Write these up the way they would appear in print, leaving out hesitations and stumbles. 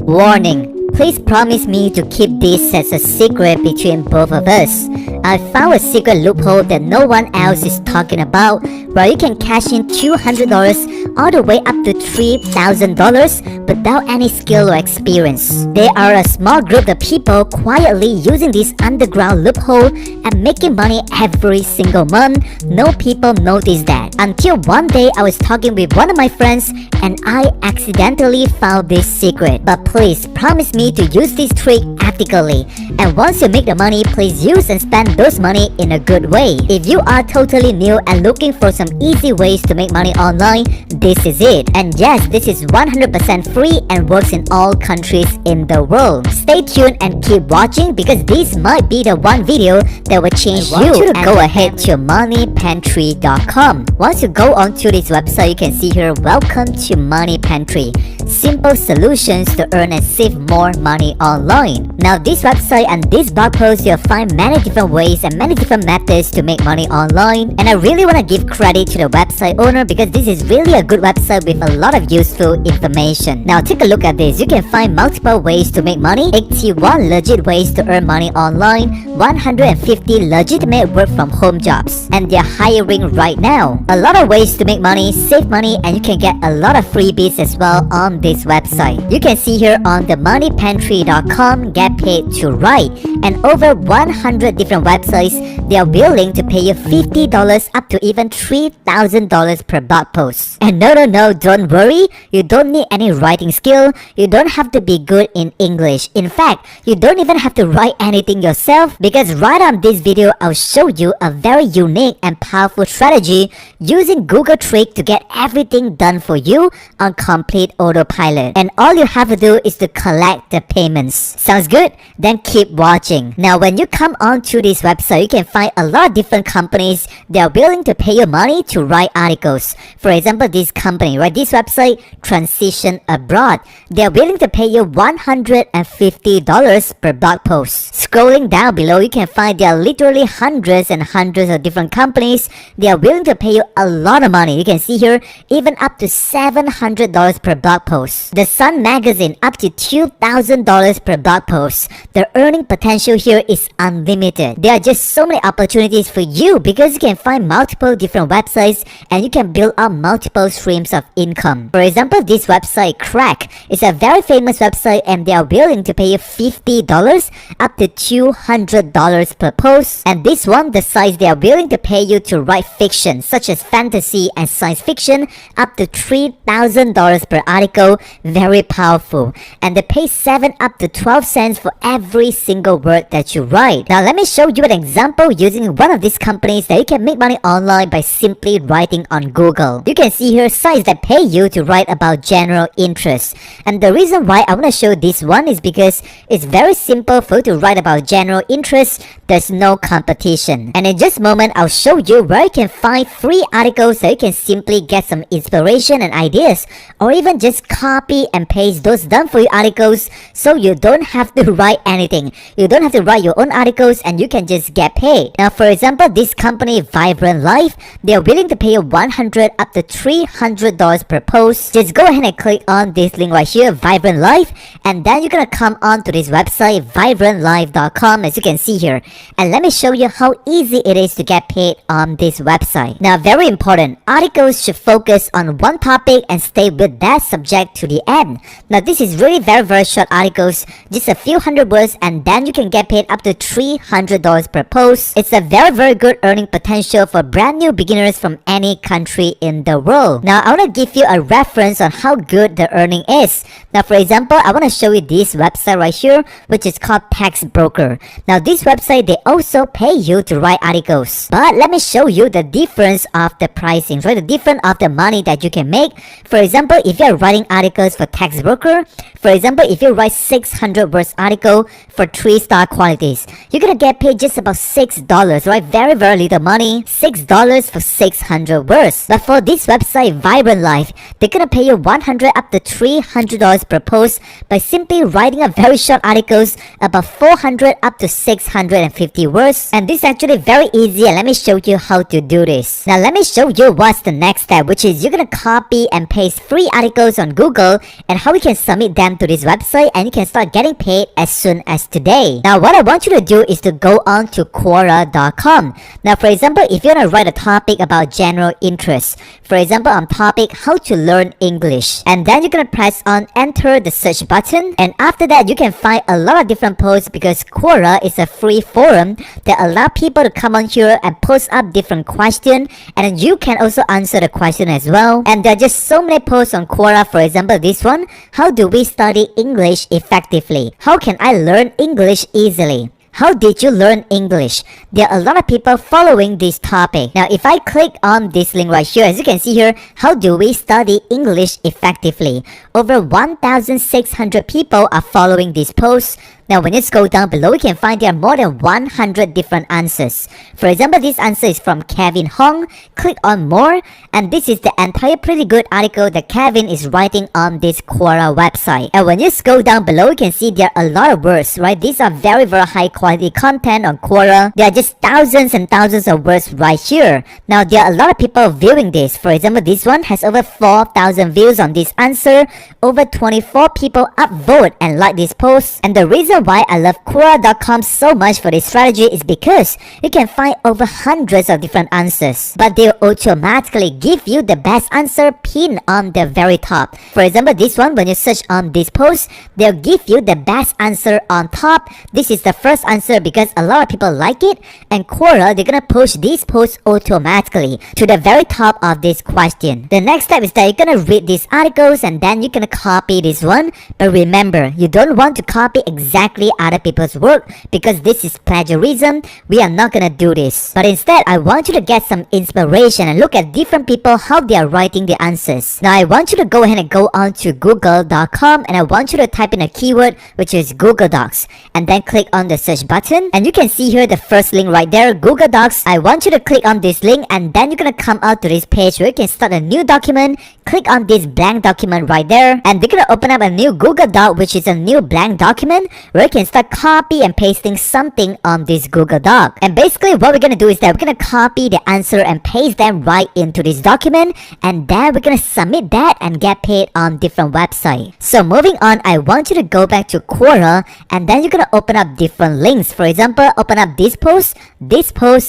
Warning. Please promise me to keep this as a secret between both of us. I found a secret loophole that no one else is talking about, where you can cash in $200 all the way up to $3,000 without any skill or experience. They are a small group of people quietly using this underground loophole and making money every single month. No people notice that. Until one day I was talking with one of my friends and I accidentally found this secret. But please promise me to use this trick ethically, and once you make the money, please use and spend those money in a good way. If you are totally new and looking for some easy ways to make money online, this is it. And yes, this is 100% free and works in all countries in the world. Stay tuned and keep watching because this might be the one video that will change you. Go ahead to moneypantry.com. Once you go onto this website, you can see here, welcome to Money Pantry. Simple solutions to earn and save more money online. Now this website and this blog post, you'll find many different ways and many different methods to make money online, and I really want to give credit to the website owner because this is really a good website with a lot of useful information. Now take a look at this. You can find multiple ways to make money, 81 legit ways to earn money online, 150 legitimate work from home jobs, and they're hiring right now. A lot of ways to make money, save money, and you can get a lot of freebies as well on this website. You can see here on the moneypantry.com, get paid to write, and over 100 different websites, they are willing to pay you $50 up to even $3,000 per blog post. And no, don't worry, you don't need any writing skill, you don't have to be good in English. In fact, you don't even have to write anything yourself, because right on this video, I'll show you a very unique and powerful strategy using Google trick to get everything done for you on complete autopilot. And all you have to do is to collect the payments. Sounds good? Then keep watching. Now when you come onto this website, you can find a lot of different companies that are willing to pay you money to write articles. For example, this company, right? This website, Transition Abroad, they are willing to pay you $150 per blog post. Scrolling down below, you can find there are literally hundreds and hundreds of different companies. They are willing to pay you a lot of money. You can see here, even up to $700 per blog post. The Sun magazine, up to $2,000 per blog post. The earning potential here is unlimited. There are just so many opportunities for you because you can find multiple different websites and you can build up multiple streams of income. For example, this website, Crack, is a very famous website and they are willing to pay you $50 up to $200 per post. And this one, the sites they are willing to pay you to write fiction such as fantasy and science fiction, up to $3,000 per article. Very powerful. And they pay 7 up to 12 cents for every single word that you write. Now let me show you an example using one of these companies that you can make money online by simply writing on Google. You can see here sites that pay you to write about general interest. And the reason why I want to show this one is because it's very simple for you to write about general interest. There's no competition. And in just a moment, I'll show you where you can find free articles so you can simply get some inspiration and ideas, or even just copy and paste those done for you articles so you don't have to write anything. You don't have to write your own articles and you can just get paid. Now for example, this company Vibrant Life, they are willing to pay you $100 up to $300 per post. Just go ahead and click on this link right here, Vibrant Life, and then you're gonna come on to this website, vibrantlife.com, as you can see here. And let me show you how easy it is to get paid on this website. Now very important, articles should focus on one topic and stay with that subject to the end. Now this is really very short articles, just a few hundred words, and then you can get paid up to $300 per post. It's a very good earning potential for brand new beginners from any country in the world. Now I want to give you a reference on how good the earning is. Now for example, I want to show you this website right here, which is called Tax Broker. Now this website, they also pay you to write articles, but let me show you the difference of the pricing, right? The difference of the money that you can make. For example, if you're writing articles for Tax Broker, for example, if you write 600 words article, article for 3-star qualities. You're gonna get paid just about $6, right? Very, very little money. $6 for 600 words. But for this website, Vibrant Life, they're gonna pay you $100 up to $300 per post by simply writing a very short articles about 400 up to 650 words. And this is actually very easy, and let me show you how to do this. Now let me show you what's the next step, which is you're gonna copy and paste free articles on Google and how you can submit them to this website, and you can start getting paid as soon as today. Now what I want you to do is to go on to Quora.com. Now for example, if you're gonna write a topic about general interest, for example on topic how to learn English, and then you're gonna press on enter the search button, and after that you can find a lot of different posts because Quora is a free forum that allow people to come on here and post up different questions, and then you can also answer the question as well. And there are just so many posts on Quora. For example, this one, how do we study English effectively? How can I learn English easily? How did you learn English? There are a lot of people following this topic. Now, if I click on this link right here, as you can see here, how do we study English effectively? Over 1,600 people are following this post. Now, when you scroll down below, you can find there are more than 100 different answers. For example, this answer is from Kevin Hong. Click on more, and this is the entire pretty good article that Kevin is writing on this Quora website. And when you scroll down below, you can see there are a lot of words, right? These are very, very high quality content on Quora. There are just thousands and thousands of words right here. Now, there are a lot of people viewing this. For example, this one has over 4,000 views on this answer. Over 24 people upvote and like this post. And the reason why I love Quora.com so much for this strategy is because you can find over hundreds of different answers, but they'll automatically give you the best answer pinned on the very top. For example, this one, when you search on this post, they'll give you the best answer on top. This is the first answer because a lot of people like it, and Quora, they're gonna push these posts automatically to the very top of this question. The next step is that you're gonna read these articles and then you're gonna copy this one. But remember, you don't want to copy exactly other people's work because this is plagiarism. We are not gonna do this. But instead, I want you to get some inspiration and look at different people how they are writing the answers. Now, I want you to go ahead and go on to Google.com, and I want you to type in a keyword which is Google Docs, and then click on the search button, and you can see here the first link right there, Google Docs. I want you to click on this link, and then you're gonna come out to this page where you can start a new document. Click on this blank document right there, and they're gonna open up a new Google Doc, which is a new blank document where you can start copy and pasting something on this Google Doc. And basically what we're gonna do is that we're gonna copy the answer and paste them right into this document, and then we're gonna submit that and get paid on different websites. So moving on, I want you to go back to Quora, and then you're gonna open up different links. For example, open up this post,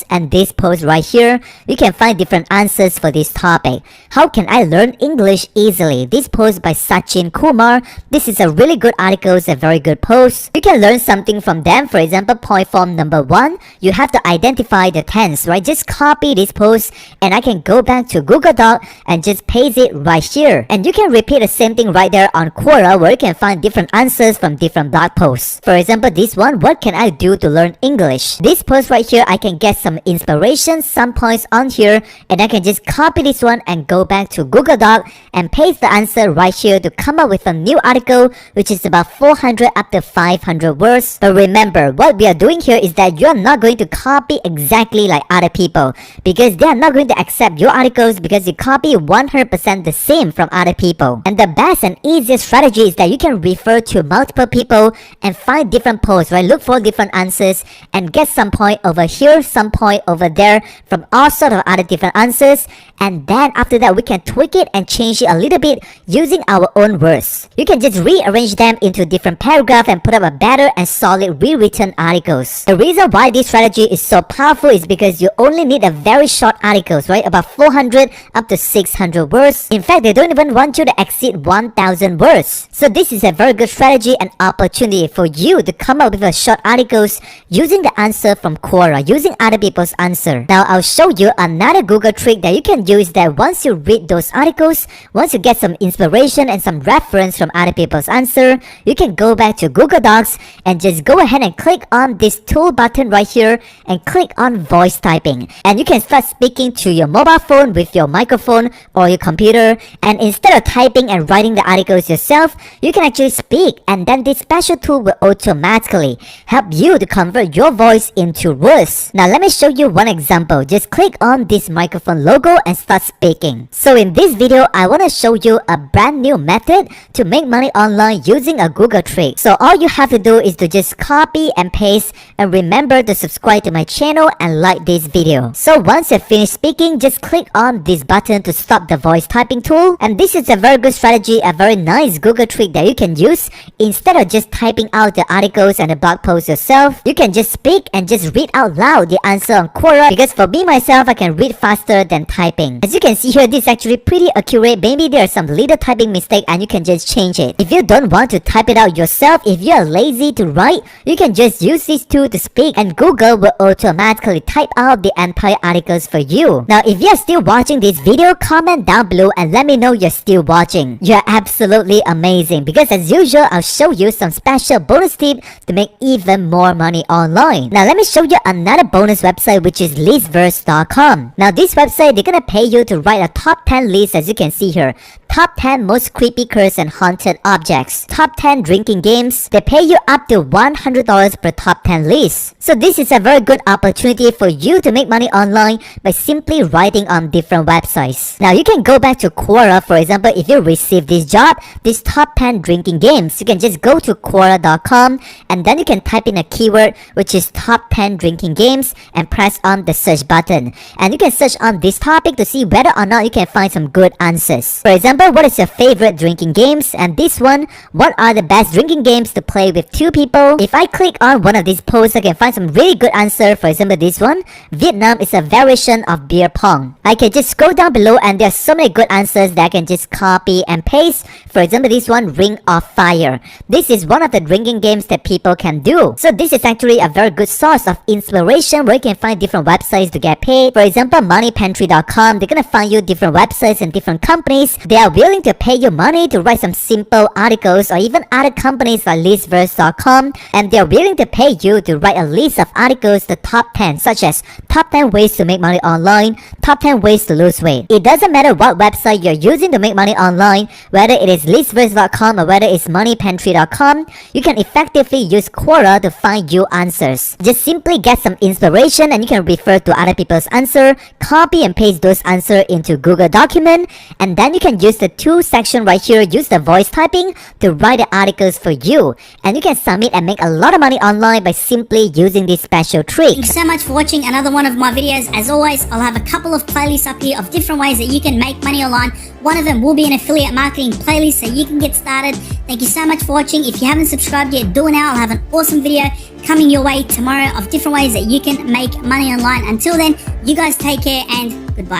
and this post right here. You can find different answers for this topic. How can I learn English easily? This post by Sachin Kumar. This is a really good article. It's a very good post. You can learn something from them. For example, point form number 1, you have to identify the tense, right? Just copy this post, and I can go back to Google Doc and just paste it right here. And you can repeat the same thing right there on Quora, where you can find different answers from different blog posts. For example, this one, what can I do to learn English? This post right here, I can get some inspiration, some points on here, and I can just copy this one and go back to Google Doc and paste the answer right here to come up with a new article, which is about 400 up to 500 words. But remember, what we are doing here is that you are not going to copy exactly like other people, because they are not going to accept your articles because you copy 100% the same from other people. And the best and easiest strategy is that you can refer to multiple people and find different posts, right? Look for different answers and get some point over here, some point over there from all sort of other different answers. And then after that, we can tweak it and change it a little bit using our own words. You can just rearrange them into different paragraphs and put up a better and solid rewritten articles. The reason why this strategy is so powerful is because you only need a very short articles, right? About 400 up to 600 words. In fact, they don't even want you to exceed 1,000 words. So this is a very good strategy and opportunity for you to come up with a short articles using the answer from Quora, using other people's answer. Now I'll show you another Google trick that you can use, that once you read those articles, once you get some inspiration and some reference from other people's answer, you can go back to Google Docs box and just go ahead and click on this tool button right here and click on voice typing. And you can start speaking to your mobile phone with your microphone or your computer, and instead of typing and writing the articles yourself, you can actually speak, and then this special tool will automatically help you to convert your voice into words. Now let me show you one example. Just click on this microphone logo and start speaking. So in this video, I want to show you a brand new method to make money online using a Google trick. So all you have to do is to just copy and paste, and remember to subscribe to my channel and like this video. So once you're finished speaking, just click on this button to stop the voice typing tool. And this is a very good strategy, a very nice Google trick that you can use. Instead of just typing out the articles and the blog posts yourself, you can just speak and just read out loud the answer on Quora, because for me myself, I can read faster than typing. As you can see here, this is actually pretty accurate. Maybe there are some little typing mistake and you can just change it. If you don't want to type it out yourself, if you are lazy to write, you can just use this tool to speak and Google will automatically type out the entire articles for you. Now if you are still watching this video, comment down below and let me know you're still watching. You're absolutely amazing, because as usual, I'll show you some special bonus tip to make even more money online. Now let me show you another bonus website, which is vist.com. Now this website, they're gonna pay you to write a top 10 list, as you can see here. Top 10 most creepy, cursed, and haunted objects. Top 10 drinking games. They pay you up to $100 per top 10 list. So this is a very good opportunity for you to make money online by simply writing on different websites. Now you can go back to Quora. For example, if you receive this job, this top 10 drinking games, you can just go to Quora.com and then you can type in a keyword which is top 10 drinking games and press on the search button. And you can search on this topic to see whether or not you can find some good answers. For example, what is your favorite drinking games? And this one, what are the best drinking games to play with two people? If I click on one of these posts, I can find some really good answer. For example, this one, Vietnam is a variation of beer pong. I can just scroll down below and there are so many good answers that I can just copy and paste. For example, this one, Ring of Fire. This is one of the drinking games that people can do. So this is actually a very good source of inspiration where you can find different websites to get paid. For example, moneypantry.com, they're gonna find you different websites and different companies. They are willing to pay you money to write some simple articles, or even other companies like listverse.com, and they're willing to pay you to write a list of articles, the top 10, such as top 10 ways to make money online, top 10 ways to lose weight. It doesn't matter what website you're using to make money online, whether it is listverse.com or whether it's moneypantry.com, you can effectively use Quora to find you answers. Just simply get some inspiration and you can refer to other people's answer, copy and paste those answers into Google document, and then you can use the tool section right here, use the voice typing to write the articles for you, and you can submit and make a lot of money online by simply using this special trick. Thanks so much for watching another one of my videos. As always, I'll have a couple of playlists up here of different ways that you can make money online. One of them will be an affiliate marketing playlist so you can get started. Thank you so much for watching. If you haven't subscribed yet, do it now. I'll have an awesome video coming your way tomorrow of different ways that you can make money online. Until then, you guys take care and goodbye.